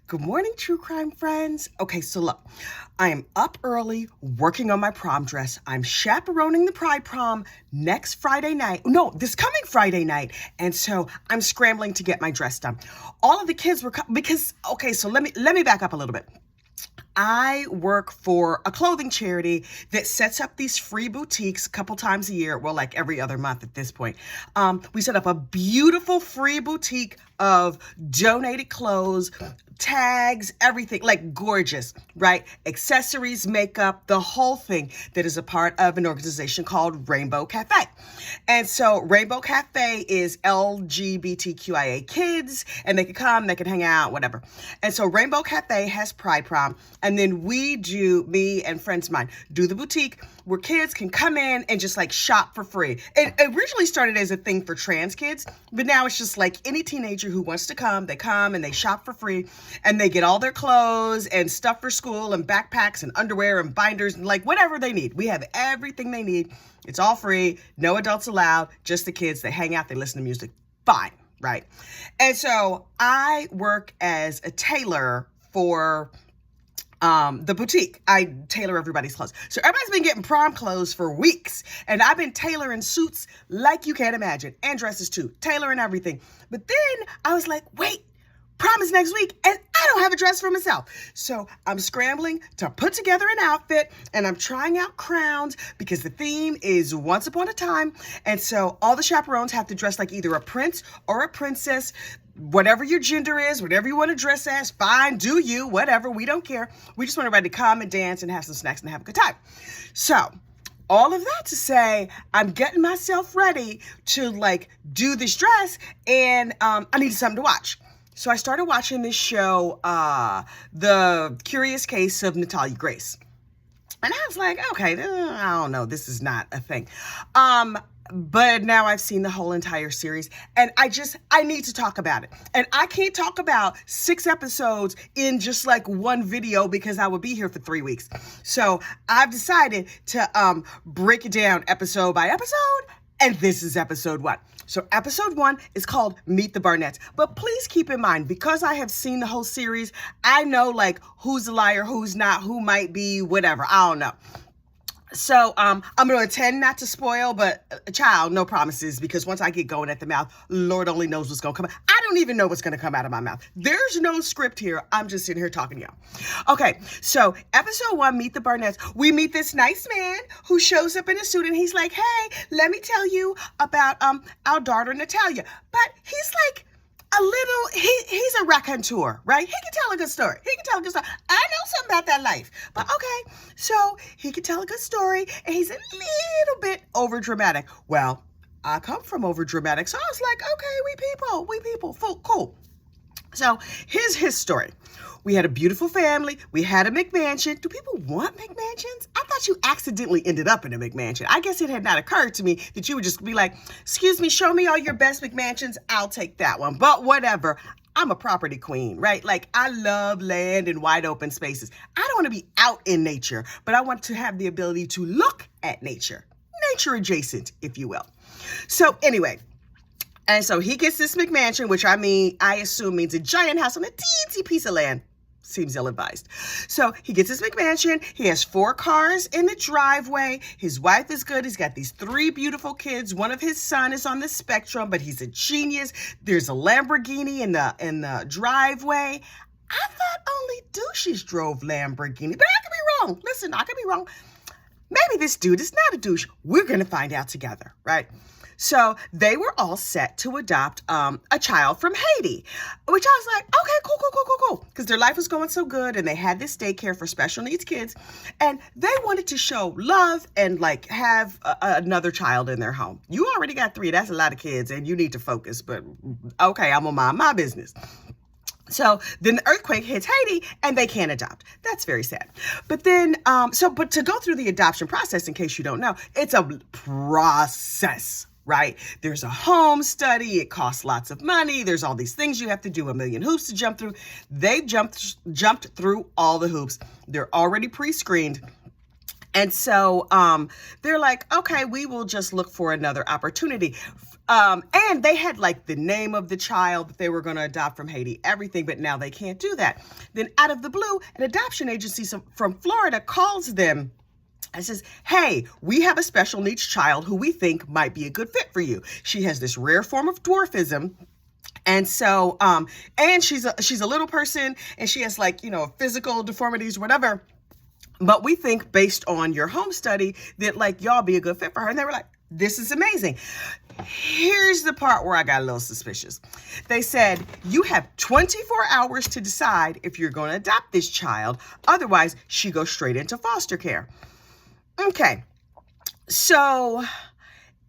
Good morning, true crime friends. Okay, so look, I am up early working on my prom dress. I'm chaperoning the Pride prom next Friday night. No, this coming Friday night. And so I'm scrambling to get my dress done. All of the kids were because okay, so let me back up a little bit. I work for a clothing charity that sets up these free boutiques a couple times a year. Well, like every other month at this point. We set up a beautiful free boutique of donated clothes, tags, everything, like gorgeous, right? Accessories, makeup, the whole thing that is a part of an organization called Rainbow Cafe. And so Rainbow Cafe is LGBTQIA kids, and they can come, they can hang out, whatever. And so Rainbow Cafe has Pride Prom, and then me and friends of mine, do the boutique where kids can come in and just like shop for free. It originally started as a thing for trans kids, but now it's just like any teenager who wants to come, they come and they shop for free, and they get all their clothes and stuff for school and backpacks and underwear and binders and like whatever they need. We have everything they need. It's all free, no adults allowed, just the kids. They hang out, they listen to music. Fine, right? And so I work as a tailor for the boutique. I tailor everybody's clothes. So everybody's been getting prom clothes for weeks, and I've been tailoring suits like you can't imagine, and dresses too, tailoring everything. But then I was like, wait, prom is next week, and I don't have a dress for myself. So I'm scrambling to put together an outfit, and I'm trying out crowns because the theme is once upon a time. And so all the chaperones have to dress like either a prince or a princess. Whatever your gender is, whatever you want to dress as, fine, do you, whatever, we don't care. We just want everybody to come and dance and have some snacks and have a good time. So all of that to say, I'm getting myself ready to like do this dress, and I needed something to watch. So I started watching this show, The Curious Case of Natalia Grace. And I was like, okay, I don't know, this is not a thing. But now I've seen the whole entire series, and I need to talk about it. And I can't talk about 6 episodes in just like one video because I would be here for 3 weeks. So I've decided to break it down episode by episode, and this is episode 1. So episode 1 is called Meet the Barnetts. But please keep in mind, because I have seen the whole series, I know like who's a liar, who's not, who might be, whatever. I don't know. So I'm going to intend not to spoil, but child, no promises, because once I get going at the mouth, Lord only knows what's going to come. I don't even know what's going to come out of my mouth. There's no script here. I'm just sitting here talking to y'all. Okay, so episode 1, Meet the Barnetts. We meet this nice man who shows up in a suit, and he's like, hey, let me tell you about our daughter, Natalia. But he's like, he's a raconteur, right? He can tell a good story. I know something about that life. But okay, so he can tell a good story, and he's a little bit over dramatic. Well, I come from over dramatic, so I was like, okay, we people, cool. So here's his story. We had a beautiful family. We had a McMansion. Do people want McMansions? I thought you accidentally ended up in a McMansion. I guess it had not occurred to me that you would just be like, excuse me, show me all your best McMansions. I'll take that one. But whatever. I'm a property queen, right? Like, I love land and wide open spaces. I don't want to be out in nature, but I want to have the ability to look at nature. Nature adjacent, if you will. So anyway, and so he gets this McMansion, which I assume means a giant house on a teensy piece of land. Seems ill-advised. So he gets his McMansion. He has 4 cars in the driveway. His wife is good. He's got these 3 beautiful kids. One of his son is on the spectrum, but he's a genius. There's a Lamborghini in the driveway. I thought only douches drove Lamborghini, but I could be wrong. Listen, I could be wrong. Maybe this dude is not a douche. We're going to find out together, right? So they were all set to adopt a child from Haiti, which I was like, okay, cool. Because their life was going so good, and they had this daycare for special needs kids, and they wanted to show love and like have another child in their home. You already got 3. That's a lot of kids, and you need to focus. But okay, I'm gonna mind my business. So then the earthquake hits Haiti, and they can't adopt. That's very sad. But then, but to go through the adoption process, in case you don't know, it's a process. Right? There's a home study. It costs lots of money. There's all these things you have to do, a million hoops to jump through. They've jumped through all the hoops. They're already pre-screened. And so they're like, okay, we will just look for another opportunity. And they had like the name of the child that they were going to adopt from Haiti, everything, but now they can't do that. Then out of the blue, an adoption agency from Florida calls them and says, hey, we have a special needs child who we think might be a good fit for you. She has this rare form of dwarfism. And so, and she's a little person, and she has like, physical deformities, whatever. But we think based on your home study that like y'all be a good fit for her. And they were like, this is amazing. Here's the part where I got a little suspicious. They said, you have 24 hours to decide if you're going to adopt this child. Otherwise, she goes straight into foster care. Okay, so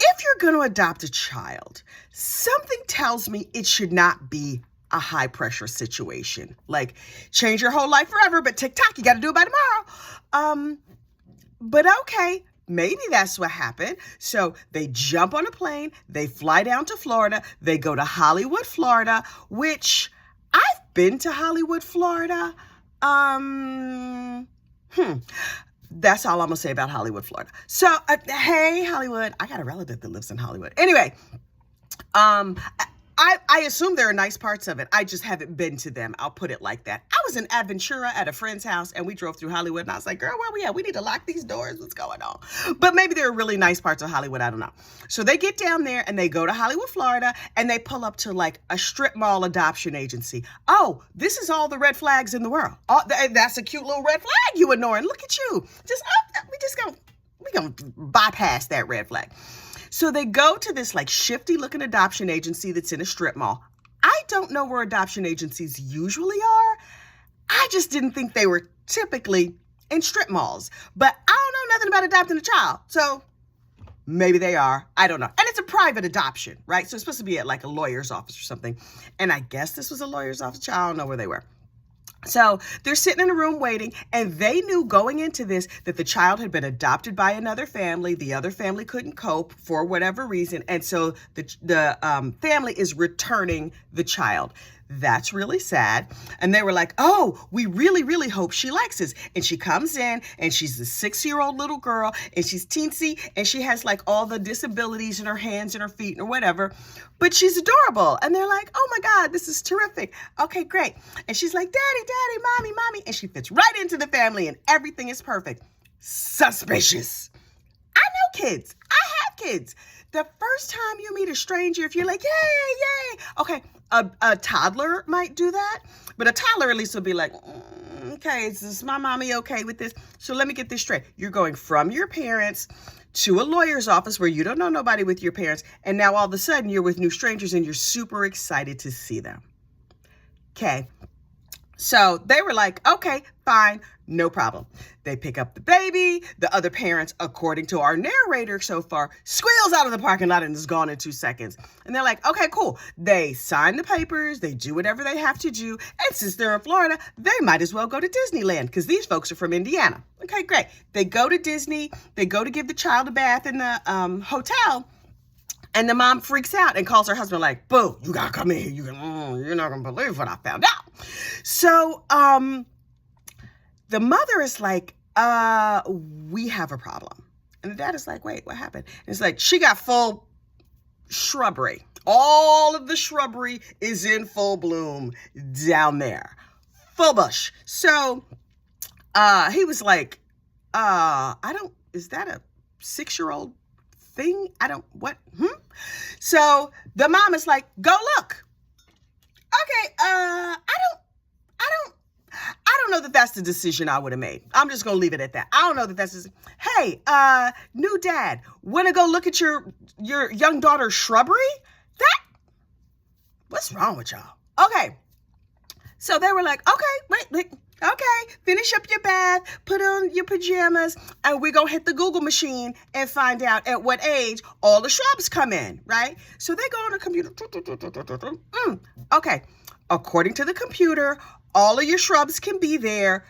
if you're going to adopt a child, something tells me it should not be a high pressure situation. Like change your whole life forever, but TikTok, you got to do it by tomorrow. But okay, maybe that's what happened. So they jump on a plane, they fly down to Florida, they go to Hollywood, Florida, which I've been to Hollywood, Florida. That's all I'm gonna say about Hollywood, Florida. So, hey, Hollywood. I got a relative that lives in Hollywood. Anyway, I assume there are nice parts of it. I just haven't been to them. I'll put it like that. I was in Aventura at a friend's house, and we drove through Hollywood, and I was like, girl, where we at? We need to lock these doors. What's going on? But maybe there are really nice parts of Hollywood. I don't know. So they get down there, and they go to Hollywood, Florida, and they pull up to like a strip mall adoption agency. Oh, this is all the red flags in the world. Oh, that's a cute little red flag you ignoring. Look at you. We gonna bypass that red flag. So they go to this like shifty looking adoption agency that's in a strip mall. I don't know where adoption agencies usually are. I just didn't think they were typically in strip malls. But I don't know nothing about adopting a child. So maybe they are. I don't know. And it's a private adoption, right? So it's supposed to be at like a lawyer's office or something. And I guess this was a lawyer's office. I don't know where they were. So they're sitting in a room waiting, and they knew going into this that the child had been adopted by another family. The other family couldn't cope for whatever reason, and so the family is returning the child. That's really sad. And they were like, oh, we really, really hope she likes us. And she comes in, and she's a 6-year-old little girl, and she's teensy, and she has like all the disabilities in her hands and her feet or whatever, but she's adorable. And they're like, oh my God, this is terrific. Okay, great. And she's like, daddy, daddy, mommy, mommy. And she fits right into the family, and everything is perfect. Suspicious. I know kids. I have kids. The first time you meet a stranger, if you're like, yay, yay. Okay, a toddler might do that, but a toddler at least will be like, okay, is my mommy okay with this? So let me get this straight. You're going from your parents to a lawyer's office where you don't know nobody with your parents, and now all of a sudden you're with new strangers and you're super excited to see them. Okay. So they were like, okay, fine, no problem. They pick up the baby. The other parents, according to our narrator so far, squeals out of the parking lot and is gone in 2 seconds. And they're like, okay, cool. They sign the papers. They do whatever they have to do. And since they're in Florida, they might as well go to Disneyland because these folks are from Indiana. Okay, great. They go to Disney. They go to give the child a bath in the hotel. And the mom freaks out and calls her husband like, boo, you gotta come in here. You're not gonna believe what I found out. So the mother is like, we have a problem. And the dad is like, wait, what happened? And it's like, she got full shrubbery. All of the shrubbery is in full bloom down there. Full bush. So he was like, is that a 6-year-old thing? So the mom is like, go look. Okay, I don't know that that's the decision I would have made. I'm just going to leave it at that. I don't know that that's hey, new dad, want to go look at your young daughter's shrubbery? What's wrong with y'all? Okay. So they were like, okay, wait. Okay, finish up your bath, put on your pajamas, and we're going to hit the Google machine and find out at what age all the shrubs come in, right? So they go on the computer. Okay, according to the computer, all of your shrubs can be there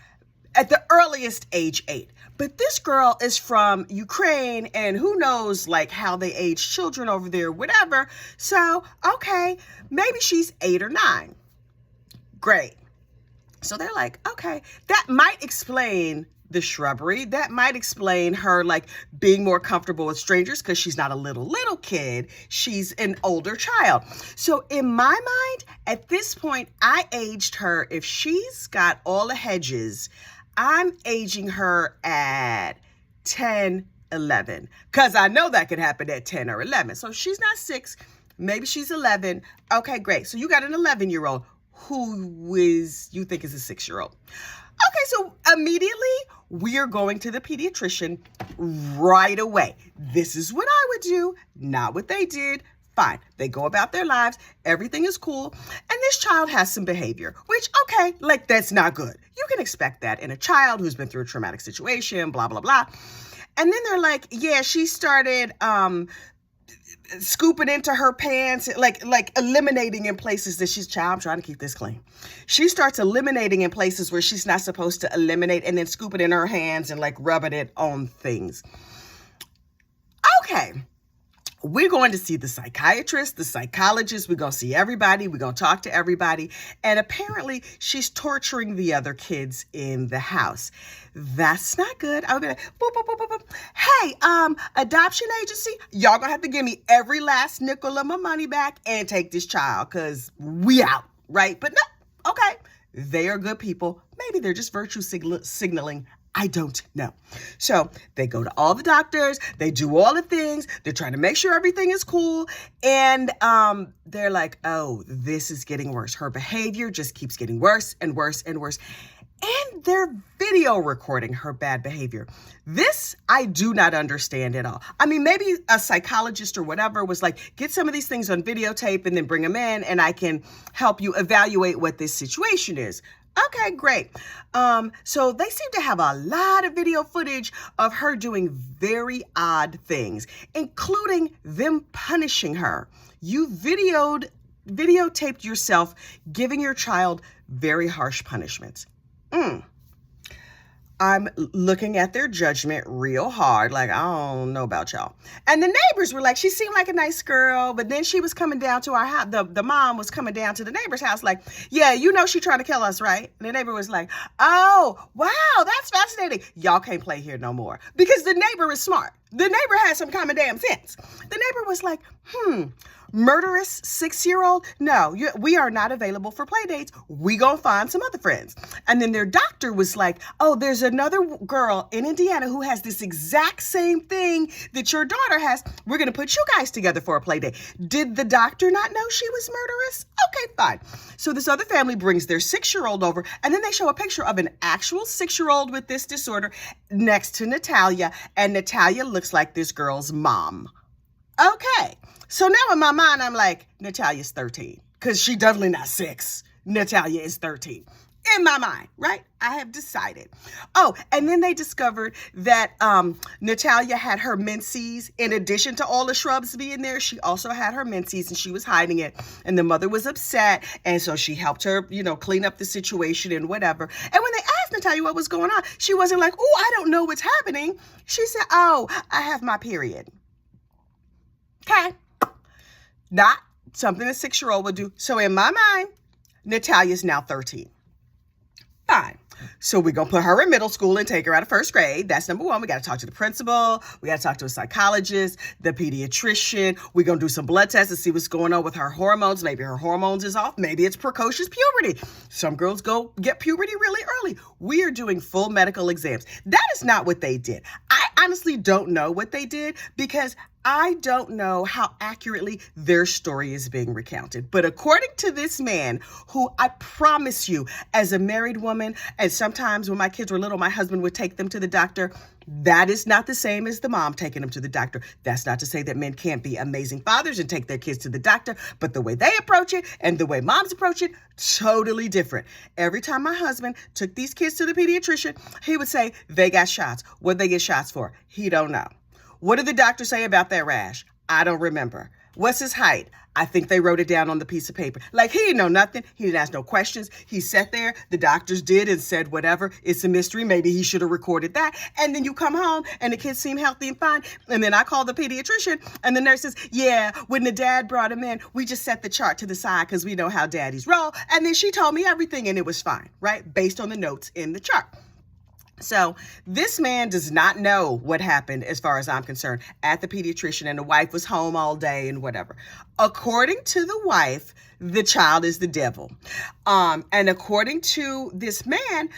at the earliest age 8. But this girl is from Ukraine, and who knows, like, how they age children over there, whatever. So, okay, maybe she's 8 or 9. Great. So they're like, okay, that might explain the shrubbery. That might explain her like being more comfortable with strangers because she's not a little kid. She's an older child. So in my mind, at this point, I aged her. If she's got all the hedges, I'm aging her at 10, 11, because I know that could happen at 10 or 11. So she's not 6, maybe she's 11. Okay, great. So you got an 11-year-old who you think is a 6-year-old. Okay, so immediately we are going to the pediatrician right away. This is what I would do, not what they did. Fine. They go about their lives. Everything is cool. And this child has some behavior, which, okay, like that's not good. You can expect that in a child who's been through a traumatic situation, blah, blah, blah. And then they're like, yeah, she started scooping into her pants, like eliminating in places that I'm trying to keep this clean. She starts eliminating in places where she's not supposed to eliminate and then scoop it in her hands and like rubbing it on things. Okay. We're going to see the psychiatrist, the psychologist. We're going to see everybody. We're going to talk to everybody. And apparently she's torturing the other kids in the house. That's not good. I'm going to boop, boop, boop, boop, boop. Hey, adoption agency, y'all going to have to give me every last nickel of my money back and take this child because we out, right? But no, okay. They are good people. Maybe they're just virtue signaling. I don't know. So they go to all the doctors, they do all the things, they're trying to make sure everything is cool. And they're like, oh, this is getting worse. Her behavior just keeps getting worse and worse and worse. And they're video recording her bad behavior. This I do not understand at all. I mean, maybe a psychologist or whatever was like, get some of these things on videotape and then bring them in and I can help you evaluate what this situation is. Okay, great. So they seem to have a lot of video footage of her doing very odd things, including them punishing her. You videotaped yourself giving your child very harsh punishments. I'm looking at their judgment real hard, like, I don't know about y'all. And the neighbors were like, she seemed like a nice girl, but then she was coming down to our house. The mom was coming down to the neighbor's house like, yeah, you know she trying to kill us, right? And the neighbor was like, oh, wow, that's fascinating. Y'all can't play here no more. Because the neighbor is smart. The neighbor has some common damn sense. The neighbor was like, murderous 6-year-old? No, we are not available for play dates. We gonna find some other friends. And then their doctor was like, oh, there's another girl in Indiana who has this exact same thing that your daughter has. We're gonna put you guys together for a play date. Did the doctor not know she was murderous? Okay, fine. So this other family brings their 6-year-old over, and then they show a picture of an actual 6-year-old with this disorder next to Natalia, and Natalia looks like this girl's mom. Okay. So now in my mind, I'm like, Natalia's 13 because she definitely not 6. Natalia is 13 in my mind, right? I have decided. Oh, and then they discovered that Natalia had her menses. In addition to all the shrubs being there, she also had her menses and she was hiding it. And the mother was upset. And so she helped her, clean up the situation and whatever. And when they asked Natalia what was going on, she wasn't like, oh, I don't know what's happening. She said, oh, I have my period. Okay. Not something a 6-year-old would do. So in my mind, Natalia's now 13. Fine. So we're going to put her in middle school and take her out of first grade. That's number one. We got to talk to the principal. We got to talk to a psychologist, the pediatrician. We're going to do some blood tests to see what's going on with her hormones. Maybe her hormones is off. Maybe it's precocious puberty. Some girls go get puberty really early. We are doing full medical exams. That is not what they did. I honestly don't know what they did because I don't know how accurately their story is being recounted. But according to this man, who I promise you, as a married woman, and sometimes when my kids were little, my husband would take them to the doctor. That is not the same as the mom taking them to the doctor. That's not to say that men can't be amazing fathers and take their kids to the doctor, but the way they approach it and the way moms approach it, totally different. Every time my husband took these kids to the pediatrician, he would say, they got shots. What'd they get shots for? He don't know. What did the doctor say about that rash? I don't remember. What's his height? I think they wrote it down on the piece of paper. Like, he didn't know nothing. He didn't ask no questions. He sat there. The doctors did and said whatever. It's a mystery. Maybe he should have recorded that. And then you come home and the kids seem healthy and fine. And then I call the pediatrician and the nurse says, yeah, when the dad brought him in, we just set the chart to the side because we know how daddies roll. And then she told me everything and it was fine, right? Based on the notes in the chart. So this man does not know what happened, as far as I'm concerned, at the pediatrician, and the wife was home all day and whatever. According to the wife, the child is the devil. And according to this man,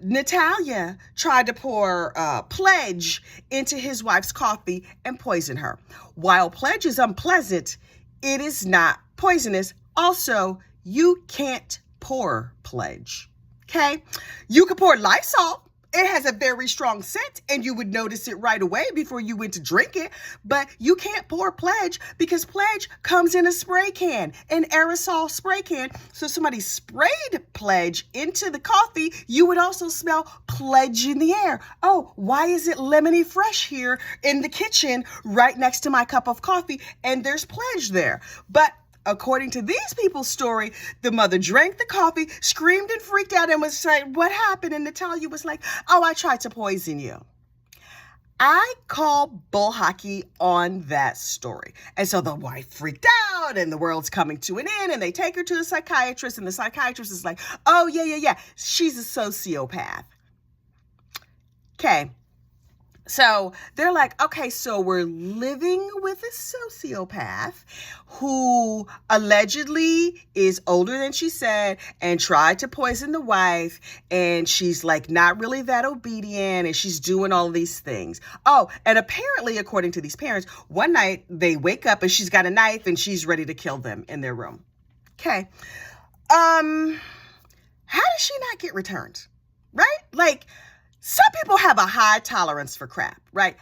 Natalia tried to pour pledge into his wife's coffee and poison her. While pledge is unpleasant, it is not poisonous. Also, you can't pour pledge. Okay? You could pour Lysol. It has a very strong scent, and you would notice it right away before you went to drink it. But you can't pour pledge because pledge comes in a spray can, an aerosol spray can. So if somebody sprayed pledge into the coffee, you would also smell pledge in the air. Oh, why is it lemony fresh here in the kitchen right next to my cup of coffee? And there's pledge there. But according to these people's story, the mother drank the coffee, screamed and freaked out, and was like, what happened? And Natalia was like, oh, I tried to poison you. I call bull hockey on that story. And so the wife freaked out, and the world's coming to an end, and they take her to the psychiatrist, and the psychiatrist is like, oh, yeah. She's a sociopath. Okay. So they're like, okay, so we're living with a sociopath who allegedly is older than she said and tried to poison the wife. And she's like not really that obedient, and she's doing all these things. Oh, and apparently, according to these parents, one night they wake up and she's got a knife and she's ready to kill them in their room. Okay. How does she not get returned? Right? Like, some people have a high tolerance for crap, right?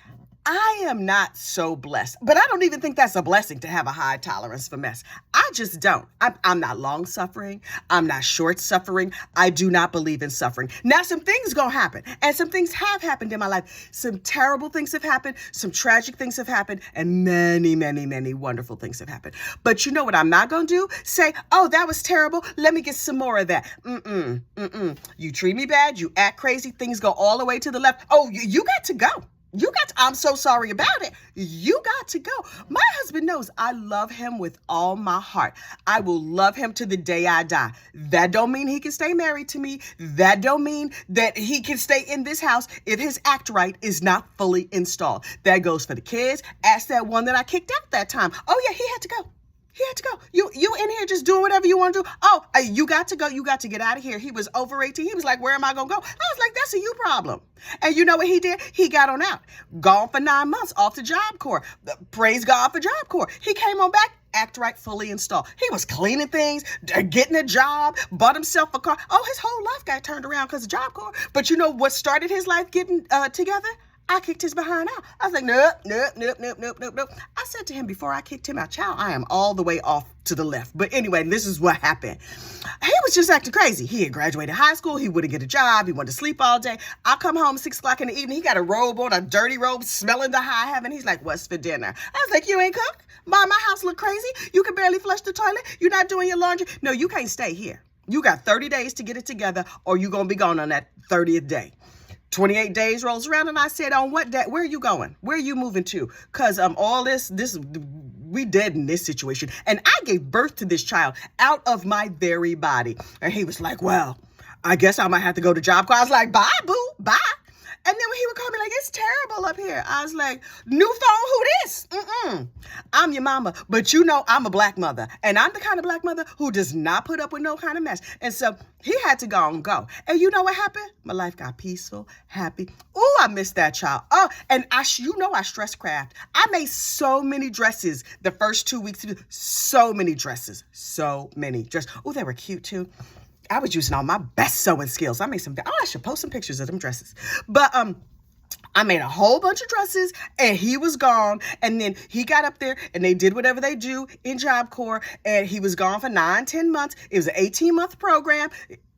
I am not so blessed, but I don't even think that's a blessing to have a high tolerance for mess. I just don't. I'm not long suffering. I'm not short suffering. I do not believe in suffering. Now, some things gonna happen, and some things have happened in my life. Some terrible things have happened. Some tragic things have happened, and many, many, many wonderful things have happened. But you know what I'm not gonna do? Say, oh, that was terrible. Let me get some more of that. You treat me bad. You act crazy. Things go all the way to the left. Oh, you got to go. I'm so sorry about it. You got to go. My husband knows I love him with all my heart. I will love him to the day I die. That don't mean he can stay married to me. That don't mean that he can stay in this house if his act right is not fully installed. That goes for the kids. Ask that one that I kicked out that time. Oh yeah, he had to go. He had to go. You in here just doing whatever you want to do. Oh, you got to go. You got to get out of here. He was over 18. He was like, where am I going to go? I was like, that's a you problem. And you know what he did? He got on out. Gone for 9 months off the Job Corps. Praise God for Job Corps. He came on back. Act right, fully installed. He was cleaning things, getting a job, bought himself a car. Oh, his whole life got turned around because of Job Corps. But you know what started his life getting together? I kicked his behind out. I was like, nope. I said to him before I kicked him out, child, I am all the way off to the left. But anyway, this is what happened. He was just acting crazy. He had graduated high school. He wouldn't get a job. He wanted to sleep all day. I come home 6 o'clock in the evening. He got a robe on, a dirty robe, smelling the high heaven. He's like, what's for dinner? I was like, you ain't cook? My house look crazy? You can barely flush the toilet? You're not doing your laundry? No, you can't stay here. You got 30 days to get it together, or you're going to be gone on that 30th day. 28 days rolls around, and I said, on what day? Where are you going? Where are you moving to? Because all this, we dead in this situation. And I gave birth to this child out of my very body. And he was like, well, I guess I might have to go to Job Corps. I was like, bye, boo, bye. And then when he would call me like, it's terrible up here, I was like, new phone, who this? I'm your mama, but you know I'm a black mother. And I'm the kind of black mother who does not put up with no kind of mess. And so he had to go and go. And you know what happened? My life got peaceful, happy. Oh, I missed that child. Oh, and I stress craft. I made so many dresses the first 2 weeks. So many dresses. Oh, they were cute too. I was using all my best sewing skills. I should post some pictures of them dresses. But I made a whole bunch of dresses, and he was gone. And then he got up there, and they did whatever they do in Job Corps, and he was gone for 9-10 months. It was an 18-month program.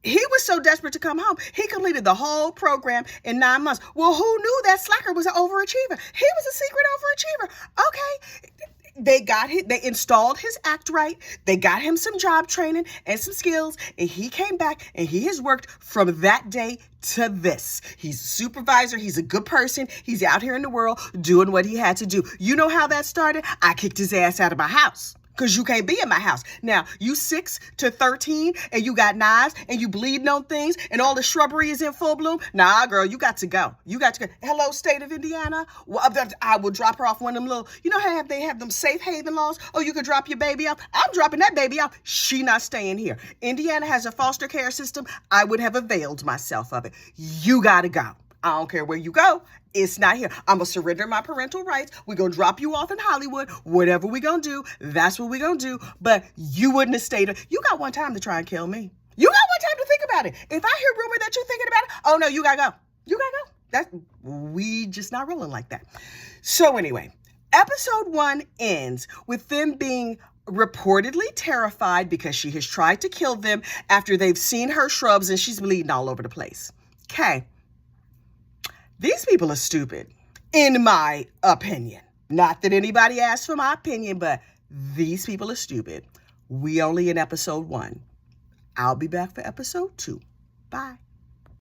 He was so desperate to come home, he completed the whole program in 9 months. Well, who knew that slacker was an overachiever? He was a secret overachiever. Okay. They installed his act right. They got him some job training and some skills, and he came back, and he has worked from that day to this. He's a supervisor. He's a good person. He's out here in the world doing what he had to do. You know how that started? I kicked his ass out of my house. because you can't be in my house. Now, you 6 to 13 and you got knives and you bleeding on things and all the shrubbery is in full bloom. Nah, girl, you got to go. You got to go. Hello, state of Indiana. Well, I will drop her off one of them little, you know how they have them safe haven laws? Oh, you could drop your baby off. I'm dropping that baby off. She not staying here. Indiana has a foster care system. I would have availed myself of it. You got to go. I don't care where you go. It's not here. I'm going to surrender my parental rights. We're going to drop you off in Hollywood. Whatever we're going to do, that's what we're going to do. But you wouldn't have stayed. You got one time to try and kill me. You got one time to think about it. If I hear rumor that you're thinking about it, oh no, you got to go. You got to go. We just not rolling like that. So anyway, episode 1 ends with them being reportedly terrified because she has tried to kill them after they've seen her shrubs and she's bleeding all over the place. Okay. These people are stupid, in my opinion. Not that anybody asked for my opinion, but these people are stupid. We only in episode 1. I'll be back for episode 2. Bye.